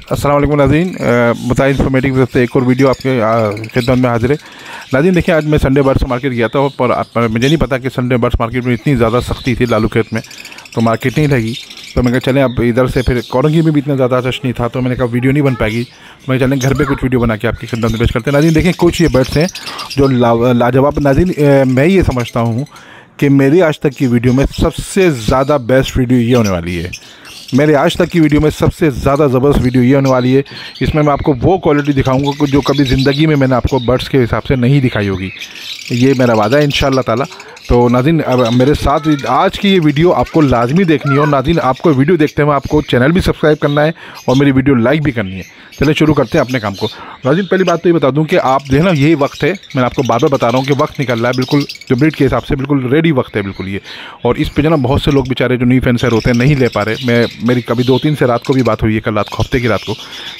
अस्सलाम वालेकुम नाज़रीन, बताए इन्फॉर्मेटिव तरफ से एक और वीडियो आपके खिदमत में हाजिर है। नाज़रीन देखिए, आज मैं संडे बर्ड्स मार्केट गया था पर मुझे नहीं पता कि संडे बर्ड्स मार्केट में इतनी ज़्यादा सख्ती थी लालू खेत में, तो मार्केट नहीं लगी। तो मैंने कहा चलें, अब इधर से फिर कोरंगी में भी इतना ज़्यादा रश नहीं था, तो मैंने कहा वीडियो नहीं बन पाएगी, तो मैं चलें घर पे कुछ वीडियो बना के आपकी खिदमत में पेश करते हैं। नाज़रीन देखें, कुछ ये बर्ड्स हैं जो लाजवाब। नाज़रीन मैं ये समझता हूँ कि मेरी आज तक की वीडियो में सबसे ज़्यादा बेस्ट वीडियो ये होने वाली है। मेरे आज तक की वीडियो में सबसे ज़्यादा ज़बरदस्त वीडियो ये होने वाली है। इसमें मैं आपको वो क्वालिटी दिखाऊंगा जो कभी ज़िंदगी में मैंने आपको बर्ड्स के हिसाब से नहीं दिखाई होगी। ये मेरा वादा है इंशाअल्लाह ताला। तो नाज़रीन, अब मेरे साथ आज की ये वीडियो आपको लाजमी देखनी है, और नाज़रीन आपको वीडियो देखते हुए आपको चैनल भी सब्सक्राइब करना है और मेरी वीडियो लाइक भी करनी है। चलिए शुरू करते हैं अपने काम को। नाज़रीन पहली बात तो ये बता दूं कि आप जो है ना, यही वक्त है, मैं आपको बार बार बता रहा हूँ कि वक्त निकल रहा है बिल्कुल जो ब्रीड के हिसाब से बिल्कुल रेडी वक्त है बिल्कुल ये। और इस पे जो ना बहुत से लोग बेचारे जो न्यू फेंसर होते हैं नहीं ले पा रहे। मेरी कभी 2-3 से रात को भी बात हुई है, कल रात को, हफ्ते की रात को,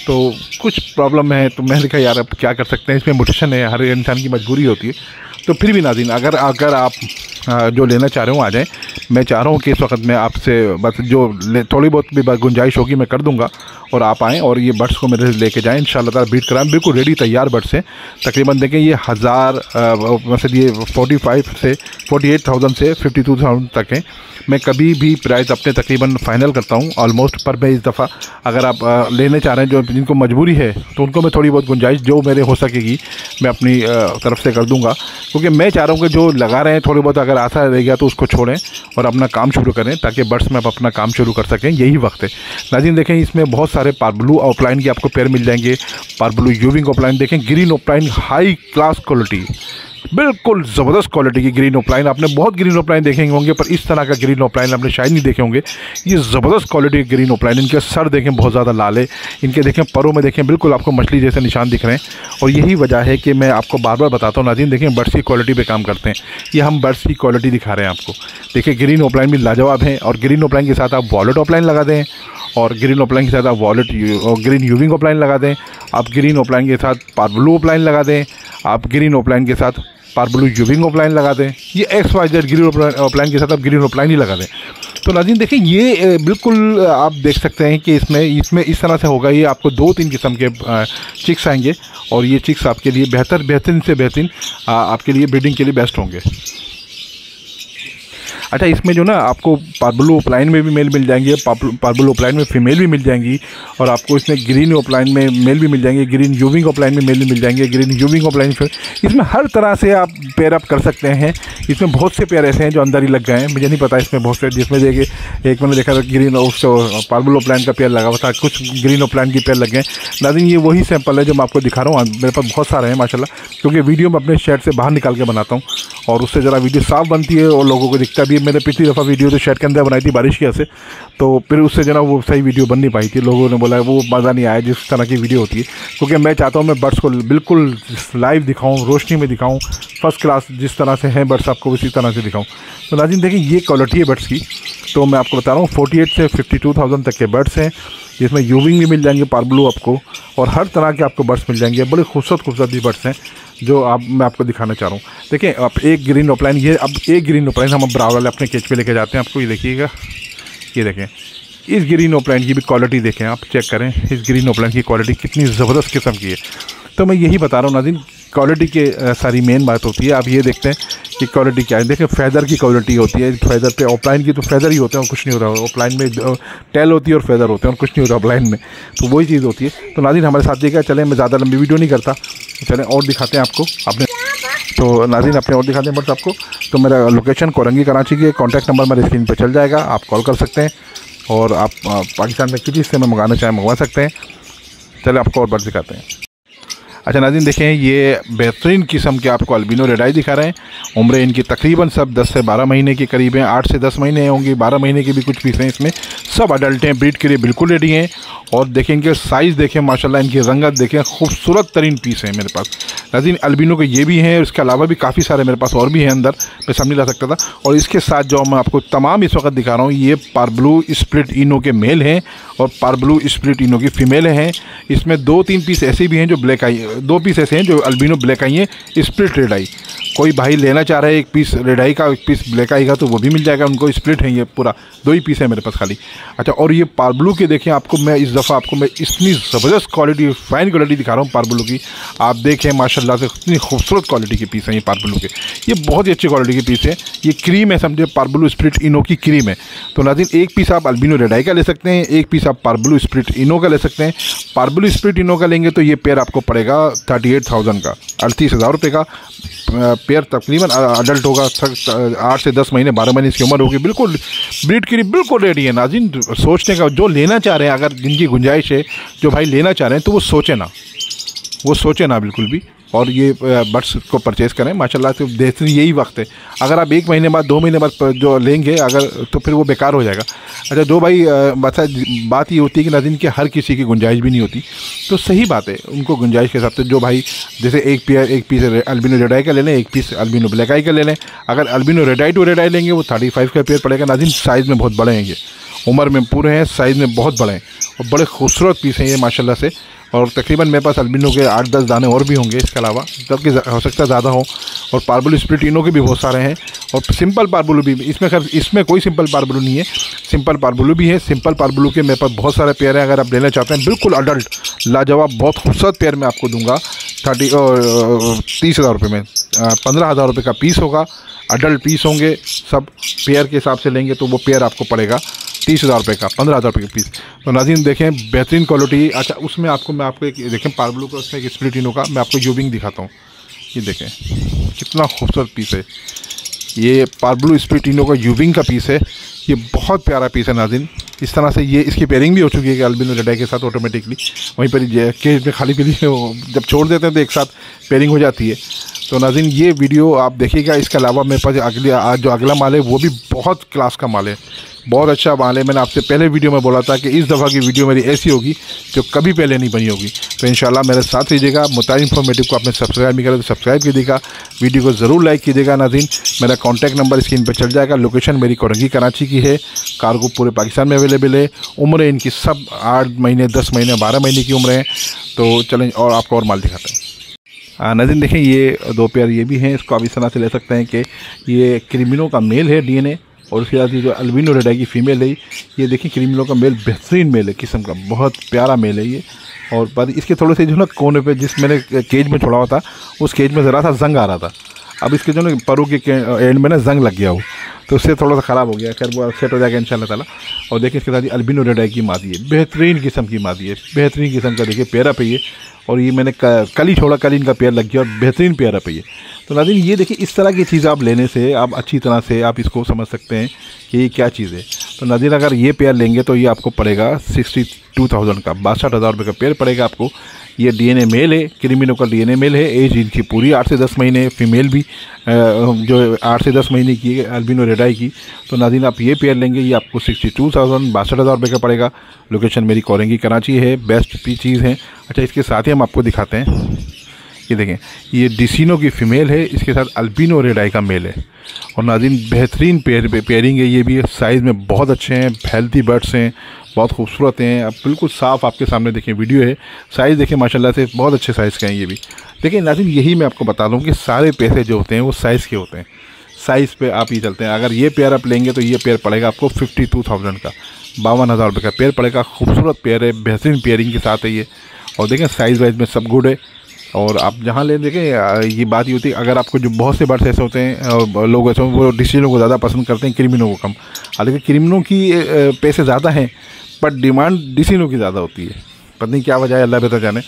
तो कुछ प्रॉब्लम है। तो मैंने कहा यार अब क्या कर सकते हैं, इसमें मोटिवेशन है, हर इंसान की मजबूरी होती है। तो फिर भी नाज़रीन अगर आप जो लेना चाह रहे हो आ जाएं। मैं चाह रहा हूँ कि इस वक्त मैं आपसे बस जो थोड़ी बहुत भी गुंजाइश होगी मैं कर दूंगा, और आप आएँ और ये बर्ड्स को मेरे से लेके जाएं इंशाअल्लाह ताला ब्रीड कराएं। बिल्कुल रेडी तैयार बर्ड्स हैं। तकरीबन देखें ये 1000 मतलब ये 45 से 48,000 से 52,000 तक हैं। मैं कभी भी प्राइस अपने तकरीबन फ़ाइनल करता हूँ ऑलमोस्ट पर मैं इस दफ़ा अगर आप लेने चाह रहे हैं, जो जिनको मजबूरी है, तो उनको मैं थोड़ी बहुत गुंजाइश जो मेरे हो सकेगी मैं अपनी तरफ से कर दूँगा। क्योंकि मैं चाह रहा हूँ कि जो लगा रहे हैं थोड़ी बहुत अगर आशा रह गया तो उसको छोड़ें और अपना काम शुरू करें, ताकि बर्ड्स में आप अपना काम शुरू कर सकें। यही वक्त है नाज़रीन। देखें इसमें बहुत सारे पारब्लू ऑफलाइन के आपको पेयर मिल जाएंगे। पारब्लू यूविंग ऑफलाइन देखें, green offline high class quality, बिल्कुल ज़बरदस्त क्वालिटी की ग्रीन ऑफलाइन। आपने बहुत ग्रीन ऑफलाइन देखे होंगे पर इस तरह का ग्रीन ऑफलाइन आपने शायद नहीं देखे होंगे। ये ज़बरदस्त क्वालिटी की ग्रीन ऑफलाइन। इनके सर देखें बहुत ज़्यादा लाल है, इनके देखें परों में देखें बिल्कुल आपको मछली जैसे निशान दिख रहे हैं। और यही वजह है कि मैं आपको बार बार बताता हूँ नाज़रीन, देखें बर्ड्स की क्वालिटी पे काम करते हैं। ये हम बर्ड्स की क्वालिटी दिखा रहे हैं आपको। देखिए ग्रीन ऑफलाइन भी लाजवाब है, और ग्रीन ऑफलाइन के साथ आप वॉलेट ऑफलाइन लगा दें, और ग्रीन ऑफलाइन के साथ आप वॉलेट और ग्रीन यूविंग ऑफलाइन लगा दें। आप ग्रीन ऑफलाइन के साथ पारब्लू ऑफलाइन लगा दें। आप ग्रीन ऑफलाइन के साथ पारब्लू यूविंग ऑफलाइन लगा दें। ये XYZ ग्रीन ऑफलाइन के साथ आप ग्रीन ऑफलाइन ही लगा दें। तो नाज़रीन देखिए ये बिल्कुल आप देख सकते हैं कि इसमें इस तरह से होगा। ये आपको 2-3 किस्म के चिक्स आएंगे, और ये चिक्स आपके लिए बेहतरीन से बेहतरीन आपके लिए ब्रीडिंग के लिए बेस्ट होंगे। अच्छा, इसमें जो ना आपको पारब्लू ऑफलाइन में भी मेल मिल जाएंगे, पारब्लू ऑफलाइन में फीमेल भी मिल जाएंगी, और आपको इसमें ग्रीन ऑफलाइन में मेल भी मिल जाएंगे, ग्रीन यूविंग ऑफलाइन में मेल भी मिल जाएंगे, ग्रीन यूविंग ऑफलाइन फिर इसमें हर तरह से आप पेयर अप कर सकते हैं। इसमें बहुत से पेयर ऐसे हैं जो अंदर ही लग गए हैं, मुझे नहीं पता इसमें बहुत से, जिसमें देखिए एक मैंने देखा था ग्रीन उस पारब्लू ऑफलाइन का पेयर लगा हुआ था, कुछ ग्रीन ऑफलाइन की पेयर लग गए। नाज़रीन ये वही सैंपल है जो मैं आपको दिखा रहा हूँ। मेरे पास बहुत सारे हैं माशाल्लाह, क्योंकि वीडियो मैं अपने शेड से बाहर निकाल के बनाता हूँ और उससे ज़रा वीडियो साफ़ बनती है और लोगों को दिखता भी है। मैंने पिछली दफ़ा वीडियो तो शेड के अंदर बनाई थी बारिश की वजह से, तो फिर उससे जो ना वो सही वीडियो बन नहीं पाई थी। लोगों ने बोला वो मज़ा नहीं आया जिस तरह की वीडियो होती है, क्योंकि मैं चाहता हूँ मैं बर्ड्स को बिल्कुल लाइव दिखाऊँ, रोशनी में दिखाऊँ, फर्स्ट क्लास जिस तरह से हैं बर्ड्स आपको उसी तरह से दिखाऊँ। तो नाज़रीन देखिए ये क्वालिटी है बर्ड्स की। तो मैं आपको बता रहा हूँ 48 से 52,000 तक के बर्ड्स हैं, जिसमें यूविंग भी मिल जाएंगे पारब्लू आपको, और हर तरह के आपको बर्ड्स मिल जाएंगे। बड़े खूबसूरत भी बर्ड्स हैं जो मैं आपको दिखाना चाह रहा हूँ। देखिए आप एक ग्रीन ऑफलाइन, ये अब एक ग्रीन ऑफलाइन हम ब्राउन वाले अपने केज पे लेके जाते हैं आपको। ये देखिएगा, ये देखें इस ग्रीन ऑफलाइन की भी क्वालिटी देखें, आप चेक करें इस ग्रीन ऑफलाइन की क्वालिटी कितनी ज़बरदस्त किस्म की है। तो मैं यही बता रहा हूँ नाज़रीन, क्वालिटी के सारी मेन बात होती है। आप ये देखते हैं कि क्वालिटी क्या है। देखिए फैदर की क्वालिटी होती है, फैदर पे ऑफलाइन की तो फैदर ही होते हैं और कुछ नहीं होता। ऑफलाइन में टेल होती है और फैदर होते हैं और कुछ नहीं होता ऑफलाइन में, तो वही चीज़ होती है। तो नाज़रीन हमारे साथ देखा, चलें मैं ज़्यादा लंबी वीडियो नहीं करता, चलें और दिखाते हैं आपको अपने। तो नाज़रीन अपने और दिखाते हैं बर्ड्स आपको। तो मेरा लोकेशन कोरंगी कराची की, कॉन्टैक्ट नंबर मेरे स्क्रीन पर चल जाएगा, आप कॉल कर सकते हैं, और आप पाकिस्तान में किसी हिस्से में मंगाना चाहें मंगवा सकते हैं। चले आपको और बर्ड्स दिखाते हैं। अच्छा नाज़रीन देखें, ये बेहतरीन किस्म के आपको अल्बिनो रेड आई दिखा रहे हैं। उम्र इनकी तकरीबन सब 10 से 12 महीने के करीब हैं, 8 से 10 महीने होंगे, 12 महीने के भी कुछ पीस हैं इसमें। सब अडल्ट हैं, ब्रीड के लिए बिल्कुल रेडी हैं। और देखें इनके साइज़ देखें माशाल्लाह, इनकी रंगत देखें, खूबसूरत तरीन पीस हैं मेरे पास। नाज़रीन अल्बिनो के ये भी हैं, इसके अलावा भी काफ़ी सारे मेरे पास और भी हैं अंदर, मैं सब नहीं ला सकता था। और इसके साथ जो मैं आपको तमाम इस वक्त दिखा रहा हूँ, ये पारब्लू स्प्लिट इनो के मेल हैं और पारब्लू स्प्लिट इनो की फ़ीमेल हैं। इसमें 2-3 पीस ऐसे भी हैं जो ब्लैक आई, 2 पीस ऐसे हैं जो अल्बिनो ब्लैक आई हैं, स्प्लिट रेड आई। कोई भाई लेना चाह रहे हैं एक पीस रेड आई का, एक पीस ब्लैक आई का, तो वो भी मिल जाएगा उनको। स्प्लिट है ये पूरा, 2 ही पीस है मेरे पास खाली। अच्छा, और ये पार्बलू के देखें, आपको मैं इस दफ़ा आपको मैं इतनी ज़बरदस्त क्वालिटी, फाइन क्वालिटी दिखा रहा हूँ पार्बलू की। आप देखें माशाल्लाह से इतनी खूबसूरत क्वालिटी के पीस हैं ये पार्बलू के। ये बहुत ही अच्छी क्वालिटी के पीस है। ये क्रीम है, समझे, पार्बलू स्प्लिट इनो की क्रीम है। तो नाज़रीन, एक पीस आप अल्बिनो रेड आई का ले सकते हैं, एक पीस आप पार्बलू स्प्लिट इनो का ले सकते हैं। पार्बलू स्प्लिट इनो का लेंगे तो ये पेयर आपको पड़ेगा 38,000 का, 38,000 रुपये का पेयर। तकरीबन अडल्ट होगा, 8 से 10 महीने, 12 महीने इसकी उम्र होगी। बिल्कुल ब्रीड के लिए बिल्कुल रेडी है नाज़रीन। सोचने का, जो लेना चाह रहे हैं, अगर जिनकी गुंजाइश है, जो भाई लेना चाह रहे हैं, तो वो सोचे ना बिल्कुल भी, और ये बर्ड्स को परचेज़ करें। माशाल्लाह से बेहतरीन यही वक्त है। अगर आप 1 महीने बाद, 2 महीने बाद जो लेंगे अगर, तो फिर वो बेकार हो जाएगा। अच्छा, जो भाई बात ये होती है कि नाज़रीन कि हर किसी की गुंजाइश भी नहीं होती, तो सही बात है, उनको गुंजाइश के हिसाब से जो भाई, जैसे एक पीस अल्बिनो रेड आई का ले लें, एक पीस अल्बिनो ब्लैक आई का ले लें। अगर albino red eye to red eye लेंगे वो 35 का पेयर पड़ेगा नाज़रीन। साइज़ में बहुत बड़े हैं ये, उम्र में पूरे हैं, साइज़ में बहुत बड़े हैं और बड़े खूबसूरत पीस हैं ये माशाल्लाह से। और तकरीबन मेरे पास अल्बिनो के 8-10 दाने और भी होंगे इसके अलावा, जबकि हो सकता है ज़्यादा हो। और पार्बलू स्प्लिट इनो के भी बहुत सारे हैं, और सिंपल पार्बलू भी। इसमें कोई सिंपल पार्बलू नहीं है, सिंपल पार्बलू भी है। सिंपल पार्बलू के मेरे पास बहुत सारे पेयर हैं। अगर आप लेना चाहते हैं बिल्कुल अडल्ट लाजवाब बहुत खूबसूरत पेयर मैं आपको दूंगा 30,000 रुपये में। 15,000 रुपये का पीस होगा, अडल्ट पीस होंगे सब। पेयर के हिसाब से लेंगे तो वो पेयर आपको पड़ेगा 30,000 रुपये का, 15,000 रुपये का पीस। तो नाज़रीन देखें, बेहतरीन क्वालिटी। अच्छा, उसमें आपको मैं आपको एक देखें पार्बलू का, उसमें एक स्प्लिट इनो का मैं आपको यूविंग दिखाता हूँ। ये देखें कितना खूबसूरत पीस है ये पार्बलू स्प्लिट इनो का, यूविंग का पीस है। ये बहुत प्यारा पीस है नाज़रीन। इस तरह से ये इसकी पेयरिंग भी हो चुकी है कि अल्बिनो रेड आई के साथ ऑटोमेटिकली वहीं पर केज में खाली पीली जब छोड़ देते हैं तो एक साथ पेयरिंग हो जाती है। तो नाज़रीन, ये वीडियो आप देखिएगा। इसके अलावा मेरे पास आज जो अगला माल है वो भी बहुत क्लास का माल है, बहुत अच्छा माल है। मैंने आपसे पहले वीडियो में बोला था कि इस दफ़ा की वीडियो मेरी ऐसी होगी जो कभी पहले नहीं बनी होगी। तो इंशाल्लाह मेरे साथ रहिएगा। मुताबिक इन्फॉर्मेटिव को आपने सब्सक्राइब नहीं करा तो सब्सक्राइब कीजिएगा, वीडियो को ज़रूर लाइक कीजिएगा नाज़रीन। मेरा कॉन्टैक्ट नंबर स्क्रीन पर चल जाएगा। लोकेशन मेरी कोरंगी कराची की है, कार्गो पूरे पाकिस्तान में अवेलेबल है। उम्र इनकी सब 8 महीने, 10 महीने, 12 महीने की उम्र है। तो चलें और आपको और माल दिखाते हैं। नाज़रीन देखें, ये 2 पेयर ये भी हैं। इसको आप इस तरह से ले सकते हैं कि ये क्रिमिनो का मेल है DNA, और उसके साथ ये जो अल्बिनो रेड आई की फ़ीमेल है, ये देखिए क्रिमिनो का मेल बेहतरीन मेल है किस्म का, बहुत प्यारा मेल है ये। और पर इसके थोड़े से जो ना कोने पे, जिस मैंने केज में छोड़ा हुआ था, उस केज में ज़रा सा जंग आ रहा था। अब इसके जो ना परों के एंड में ना जंग लग गया हो, तो उससे थोड़ा सा ख़राब हो गया। खैर वो सेट हो जाएगा इंशाल्लाह ताला। और देखिए इसके साथ अल्बिनो रेड आई की मादी है, बेहतरीन किस्म की मादी है, बेहतरीन किस्म का देखिए पेयर पे ये। और ये मैंने कल ही छोड़ा, कल इनका पेयर लग गया और बेहतरीन पेयर पे ये। तो नाज़रीन ये देखिए, इस तरह की चीज़ आप लेने से आप अच्छी तरह से आप इसको समझ सकते हैं कि ये क्या चीज़ है। तो नाज़रीन अगर ये पेयर लेंगे तो ये आपको पड़ेगा 62,000 का, 62,000 रुपये का पेयर पड़ेगा आपको। ये DNA मेल है, क्रिमिनो का DNA मेल है। एज इनकी पूरी 8 से 10 महीने, फीमेल भी जो 8 से 10 महीने की है अल्बिनो रेड आई की। तो नाज़रीन आप ये पेयर लेंगे, ये आपको 62,000, 62,000 रुपये का पड़ेगा। लोकेशन मेरी कोरंगी कराची है, बेस्ट चीज़ है। अच्छा, इसके साथ ही हम आपको दिखाते हैं, ये देखें, ये डिसिनो की फ़ीमेल है, इसके साथ अल्बिनो रेड आई का मेल है। और नाज़रीन बेहतरीन पेयरिंग है ये भी। साइज़ में बहुत अच्छे हैं, हेल्थी बर्ड्स हैं, बहुत खूबसूरत हैं। अब बिल्कुल साफ़ आपके सामने देखें वीडियो है, साइज़ देखें माशाल्लाह से बहुत अच्छे साइज़ के हैं ये भी। देखिए नाज़रीन, यही मैं आपको बता दूं कि सारे पैसे जो होते हैं वो साइज़ के होते हैं, साइज़ पे आप ही चलते हैं। अगर ये पेयर आप लेंगे तो ये पेयर पड़ेगा आपको 52,000 का, 52,000 रुपये का पेयर पड़ेगा। खूबसूरत पेयर है, बेहतरीन पेयरिंग के साथ है ये। और देखें साइज़ वाइज में सब गुड है। और आप जहाँ ले देखें, ये बात ही होती है, अगर आपको जो बहुत से बर्ड्स ऐसे होते हैं, लोग ऐसे वो डिसिनो को ज़्यादा पसंद करते हैं, क्रिमिनो को कम। हालांकि क्रिमिनो की पैसे ज़्यादा हैं पर डिमांड डिसिनो की ज़्यादा होती है, पता नहीं क्या वजह है, अल्लाह बेहतर जाने।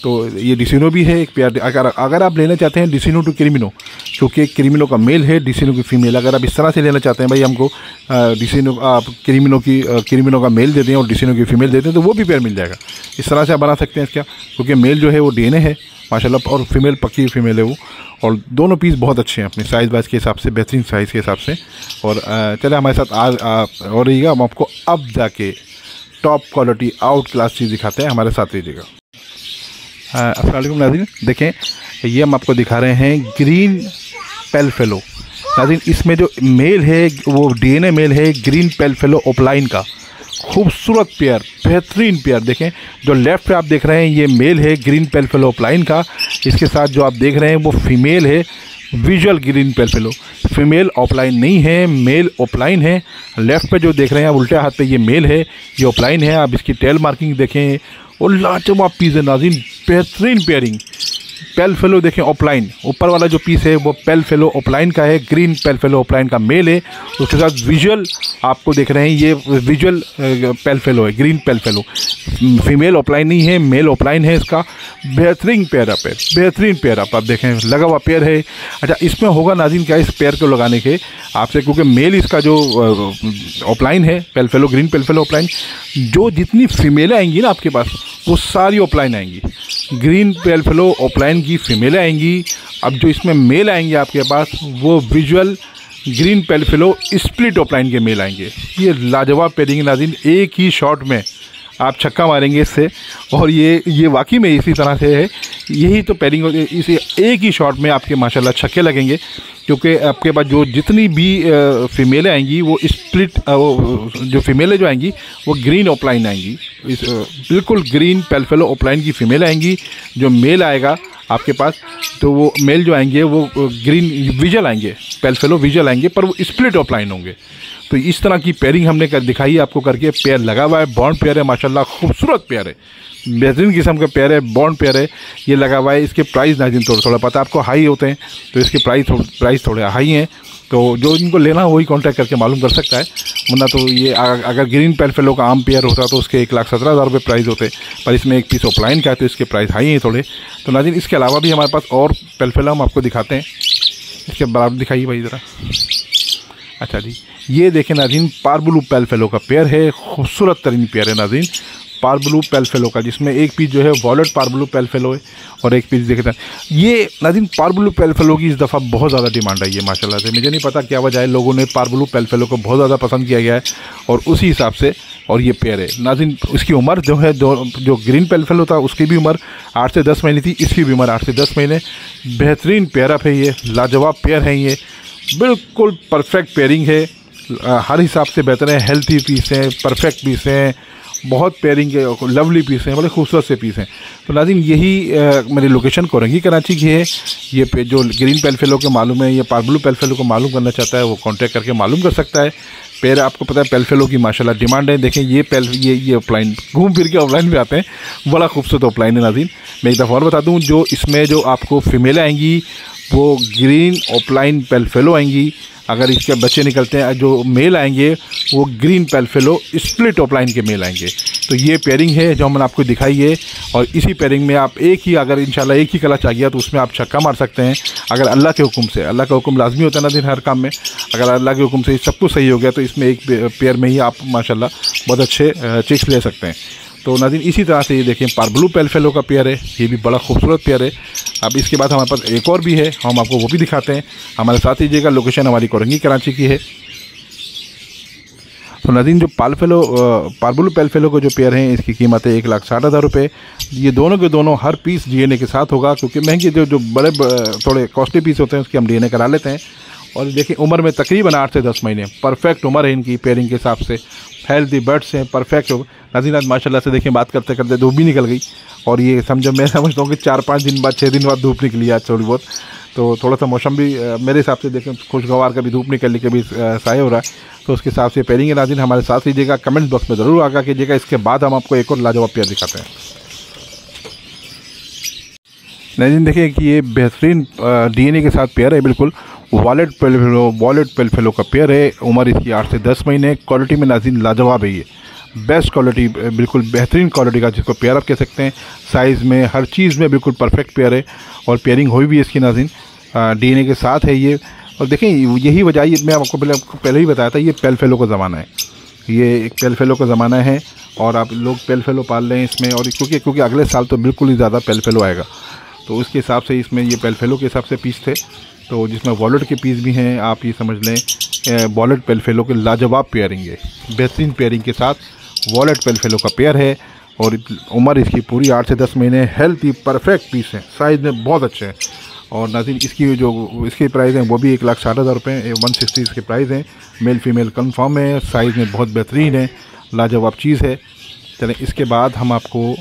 तो ये डिसिनो भी है एक पेयर। अगर आप लेना चाहते हैं डिसिनो टू क्रिमिनो, क्योंकि क्रिमिनो का मेल है, डिसिनो की फ़ीमेल, अगर आप इस तरह से लेना चाहते हैं भाई हमको डिसिनो आप क्रिमिनो का मेल देते हैं और डिसिनो की फ़ीमेल देते हैं, तो वो भी पेयर मिल जाएगा। इस तरह से आप बना सकते हैं इसका, क्योंकि मेल जो है वो DNA है माशाल्लाह, और फीमेल पक्की फीमेल है वो। और दोनों पीस बहुत अच्छे हैं अपने साइज़ वाइज के हिसाब से, बेहतरीन साइज़ के हिसाब से। और चले हमारे साथ और रहिएगा, हम आपको अब जाके टॉप क्वालिटी आउट क्लास चीज़ दिखाते हैं, हमारे साथ रहिएगा। अस्सलाम वालेकुम नाज़रीन, देखें ये हम आपको दिखा रहे हैं ग्रीन पेल फेलो। नाज़रीन इसमें जो मेल है वो DNA मेल है, ग्रीन पेल फेलो ओपलाइन का, खूबसूरत पेयर, बेहतरीन पेयर। देखें जो लेफ़्ट पे आप देख रहे हैं ये मेल है ग्रीन पेल फेलो ओपलाइन का, इसके साथ जो आप देख रहे हैं वो फीमेल है विजुअल ग्रीन पेलफेलो। फीमेल ऑफलाइन नहीं है, मेल ऑफलाइन है। लेफ्ट पे जो देख रहे हैं आप उल्टे हाथ पे ये मेल है, ये ऑफलाइन है। आप इसकी टेल मार्किंग देखें और लाजवाब पीस है नाज़रीन, बेहतरीन पेयरिंग। पेलफेलो देखें ऑफलाइन, ऊपर वाला जो पीस है वो पेलफेलो ऑफलाइन का है, ग्रीन पेलफेलो ऑफलाइन का मेल है। उसके साथ विजुअल आपको देख रहे हैं ये विजुअल पेलफेलो है, ग्रीन पेलफेलो। फीमेल ऑफलाइन नहीं है, मेल ऑफलाइन है। इसका बेहतरीन पेयर अप है, बेहतरीन पेयर अप आप देखें, लगा हुआ पेयर है। अच्छा, इसमें होगा नाज़रीन क्या इस पेयर को लगाने के आपसे, क्योंकि मेल इसका जो ऑफलाइन है पेलफेलो, ग्रीन पेलफेलो ऑफलाइन, जो जितनी फीमेलें आएंगी ना आपके पास वो सारी ऑफलाइन आएंगी। ग्रीन पेलफेलो ऑफलाइन की फीमेलें आएंगी। अब जो इसमें मेल आएंगे आपके पास वो विजुअल ग्रीन पेलफेलो स्प्लिट ऑफलाइन के मेल आएंगे। ये लाजवाब पेयरिंग नाज़रीन, एक ही शॉट में आप छक्का मारेंगे इससे। और ये वाकई में इसी तरह से है, यही तो पेयरिंग, इसे एक ही शॉट में आपके माशाल्लाह छक्के लगेंगे। क्योंकि आपके पास जो जितनी भी फीमेलें आएंगी वो स्प्लिट, जो फीमेलें जो आएंगी वो ग्रीन ऑफलाइन आएंगी। बिल्कुल ग्रीन पेलफेलो ऑफलाइन की फीमेल आएंगी। जो मेल आएगा आपके पास तो वो मेल जो आएंगे वो ग्रीन विजुअल आएंगे, पेलफेलो विजुअल आएंगे, पर वो स्प्लिट ऑफलाइन होंगे। तो इस तरह की पेयरिंग हमने दिखाई है आपको करके। पेयर लगा हुआ है, बॉन्ड पेयर है माशाल्लाह, खूबसूरत पेयर है, बेहतरीन किस्म का पेयर है, बॉन्ड पेयर है, ये लगा हुआ है। इसके प्राइस नाज़रीन थोड़ा पता आपको हाई होते हैं, तो इसके प्राइस थोड़े हाई हैं। तो जो इनको लेना वही कांटेक्ट करके मालूम कर सकता है, वरना तो ये अगर ग्रीन पेलफेलो का आम पेयर होता तो उसके 1,17,000 रुपये प्राइस होते, पर इसमें एक पीस ऑफलाइन का है तो इसके प्राइस हाई हैं थोड़े। तो नाज़रीन इसके अलावा भी हमारे पास और पेलफेलो हम आपको दिखाते हैं। इसके बराबर दिखाइए भाई ज़रा। अच्छा जी, ये देखें नाज़रीन, पारब्लू पेलफेलो का पेयर है, खूबसूरत तरीन पेयर है नाज़रीन, पारब्लू पेलफेलो का, जिसमें एक पीस जो है वॉलेट पारब्लू पेलफेलो है और एक पीस देखते हैं। ये नाज़रीन पारब्लू पेलफेलो की इस दफ़ा बहुत ज़्यादा डिमांड आई है माशाल्लाह से। मुझे नहीं पता क्या वजह है, लोगों ने पारब्लू पेलफेलो को बहुत ज़्यादा पसंद किया गया है और उसी हिसाब से और ये पेयर है नाज़रीन। उसकी उम्र जो है जो ग्रीन पेलफेलो था उसकी भी उम्र 8 से 10 महीने थी, इसकी भी उम्र 8 से 10 महीने। बेहतरीन पेयर अप है, ये लाजवाब पेयर है, ये बिल्कुल परफेक्ट पेयरिंग है, हर हिसाब से बेहतर है। हेल्थी पीस हैं, परफेक्ट पीस हैं, बहुत पेयरिंग के लवली पीस हैं, बड़े खूबसूरत से पीस हैं। तो नाज़रीन यही मेरी लोकेशन कोरंगी कराची की है। ये जो ग्रीन पेलफेलो के मालूम है, ये पारब्लू पेलफेलो को मालूम करना चाहता है वो कांटेक्ट करके मालूम कर सकता है। पेयर आपको पता है पेलफेलो की माशाल्लाह डिमांड है। देखें ये ऑफलाइन घूम फिर के ऑफलाइन भी आते हैं, बड़ा खूबसूरत ऑफलाइन है नाज़रीन। मैं एक दफ़ा और बता दूँ, जो इसमें जो आपको फीमेलें आएंगी वो ग्रीन ऑफलाइन पेलफेलो आएंगी। अगर इसके बच्चे निकलते हैं जो मेल आएंगे वो ग्रीन पेलफेलो स्प्लिट ऑफलाइन के मेल आएंगे। तो ये पेयरिंग है जो हमने आपको दिखाई है, और इसी पेयरिंग में आप एक ही, अगर इंशाल्लाह एक ही क्लच आ गया तो उसमें आप छक्का मार सकते हैं, अगर अल्लाह के हुक्म से। अल्लाह का हुक्म लाजमी होता है ना दिन हर काम में, अगर अल्लाह के हुक्म से सब कुछ सही हो गया तो इसमें एक पेयर में ही आप माशाल्लाह बहुत अच्छे चिक्स ले सकते हैं। तो नाज़रीन इसी तरह से ये देखें पारब्लू पेलफेलो का पेयर है, ये भी बड़ा खूबसूरत पेयर है। अब इसके बाद हमारे पास एक और भी है, हम आपको वो भी दिखाते हैं। हमारे साथ दीजिएगा, लोकेशन हमारी कोरंगी कराची की है। तो नाज़रीन जो पारब्लू पेलफेलो के जो पेयर हैं इसकी कीमत है 1,60,000 रुपये। ये दोनों के दोनों हर पीस DNA के साथ होगा, क्योंकि महंगे जो बड़े थोड़े कॉस्टली पीस होते हैं उसकी हम DNA करा लेते हैं। और देखिए उम्र में तकरीबन 8 से 10 महीने, परफेक्ट उम्र है इनकी पेयरिंग के हिसाब से। हेल्दी बर्ड्स हैं, परफेक्ट। नाज़रीन आज माशाल्लाह से देखें बात करते करते धूप भी निकल गई, और ये मैं समझता हूँ कि 4-5 दिन बाद 6 दिन बाद धूप निकली आज थोड़ी बहुत। तो थोड़ा सा मौसम भी मेरे हिसाब से देखें खुशगवार, कभी धूप निकली कभी साए हो रहा है, तो उसके हिसाब से पेयरिंग है। नाज़रीन हमारे साथ लीजिएगा, कमेंट बॉक्स में ज़रूर आगा कीजिएगा। इसके बाद हम आपको एक और लाजवाब पेयर दिखाते हैं। नाज़रीन देखिए कि ये बेहतरीन DNA के साथ पेयर है, बिल्कुल वॉलेट पेलफेलो का पेयर है। उम्र इसकी 8 से 10 महीने। क्वालिटी में नाज़रीन लाजवाब है, ये बेस्ट क्वालिटी, बिल्कुल बेहतरीन क्वालिटी का जिसको पेयर आप कह सकते हैं। साइज़ में हर चीज़ में बिल्कुल परफेक्ट पेयर है, और पेयरिंग हुई भी इसकी नाज़रीन DNA के साथ है ये। और देखें यही वजह, ये मैं आपको पहले ही बताया था, ये पेलफेलो का ज़माना है, ये एक पेलफेलो का ज़माना है, और आप लोग पेलफेलो पाल रहे हैं इसमें। और क्योंकि अगले साल तो बिल्कुल ही ज़्यादा पेलफेलो आएगा, तो उसके हिसाब से इसमें ये पेलफेलो के हिसाब से पीस थे, तो जिसमें वॉलेट के पीस भी हैं। आप ये समझ लें वॉलेट पेलफेलो के लाजवाब पेयरिंग है, बेहतरीन पेयरिंग के साथ वॉलेट पेलफेलो का पेयर है। और उम्र इसकी पूरी 8 से 10 महीने। हेल्थी परफेक्ट पीस है, साइज़ में बहुत अच्छे हैं। और नाज़रीन इसकी प्राइस हैं वो भी 1,60,000 रुपये, 160 इसके प्राइस हैं। मेल फीमेल कन्फर्म है, साइज़ में बहुत बेहतरीन है, लाजवाब चीज़ है। चलें इसके बाद हम आपको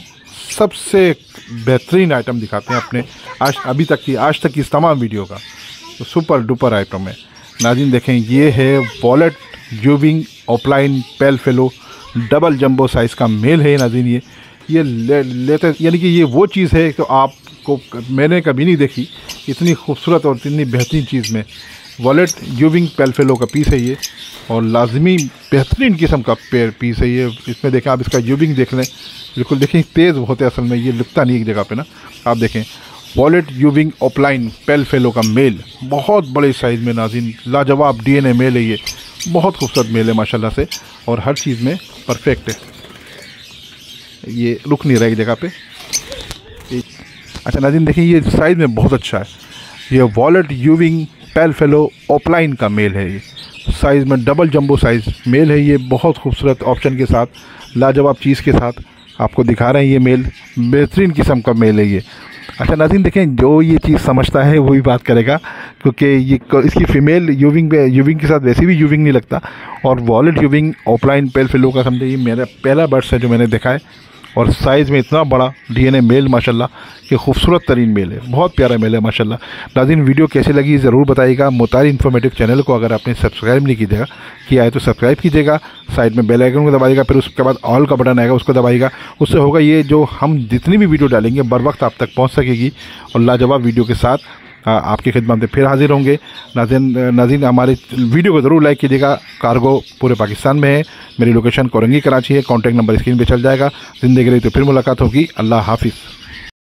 सबसे बेहतरीन आइटम दिखाते हैं अपने आज तक की इस तमाम वीडियो का। तो सुपर डुपर आइटम है नाज़रीन। देखें ये है वॉलेट यूविंग ऑफलाइन पेल फेलो डबल जंबो साइज़ का मेल है नाज़रीन। ये लेते यानी कि ये वो चीज़ है तो आपको मैंने कभी नहीं देखी इतनी खूबसूरत और इतनी बेहतरीन चीज़ में। वॉलेट यूविंग पेल फेलो का पीस है ये और लाजमी बेहतरीन किस्म का पीस है ये। इसमें देखें आप इसका यूविंग देख लें, बिल्कुल देखें तेज़ बहुत है, असल में ये लिखता नहीं एक जगह पे ना। आप देखें वॉलेट यूविंग ऑफलाइन पेल फेलो का मेल बहुत बड़े साइज़ में नाज़रीन, लाजवाब DNA मेल है ये, बहुत खूबसूरत मेल है माशाल्लाह से और हर चीज़ में परफेक्ट है, ये रुक नहीं रहा एक जगह पे। अच्छा नाज़रीन देखिए ये साइज़ में बहुत अच्छा है, ये वॉलेट यूविंग पेल फेलो ऑफलाइन का मेल है। ये साइज़ में डबल जंबो साइज़ मेल है ये, बहुत खूबसूरत ऑप्शन के साथ, लाजवाब चीज़ के साथ आपको दिखा रहे हैं ये मेल, बेहतरीन किस्म का मेल है ये। अच्छा नाज़रीन देखें जो ये चीज़ समझता है वही बात करेगा, क्योंकि ये इसकी फ़ीमेल यूविंग के साथ वैसे भी यूविंग नहीं लगता। और वॉलेट यूविंग ऑफलाइन पेल फेलो का समझे ये मेरा पहला बर्ड्स है जो मैंने देखा है और साइज़ में इतना बड़ा DNA मेल माशाल्लाह कि खूबसूरत तरीन मेल है, बहुत प्यारा मेल है माशाल्लाह। नाज़रीन वीडियो कैसी लगी ज़रूर बताइएगा। मुतारी इन्फॉर्मेटिव चैनल को अगर आपने सब्सक्राइब नहीं किया है तो सब्सक्राइब कीजिएगा, साइड में बेल आइकन को दबाइएगा, फिर उसके बाद ऑल का बटन आएगा उसको दबाइएगा। उससे होगा ये जो हम जितनी भी वीडियो डालेंगे बर वक्त आप तक पहुँच सकेगी और लाजवाब वीडियो के साथ आपकी खिदमत में फिर हाजिर होंगे। नाज़रीन हमारे वीडियो को ज़रूर लाइक कीजिएगा। कार्गो पूरे पाकिस्तान में है, मेरी लोकेशन कोरंगी कराची है, कॉन्टैक्ट नंबर स्क्रीन पे चल जाएगा। ज़िंदगी रही तो फिर मुलाकात होगी। अल्लाह हाफिज़।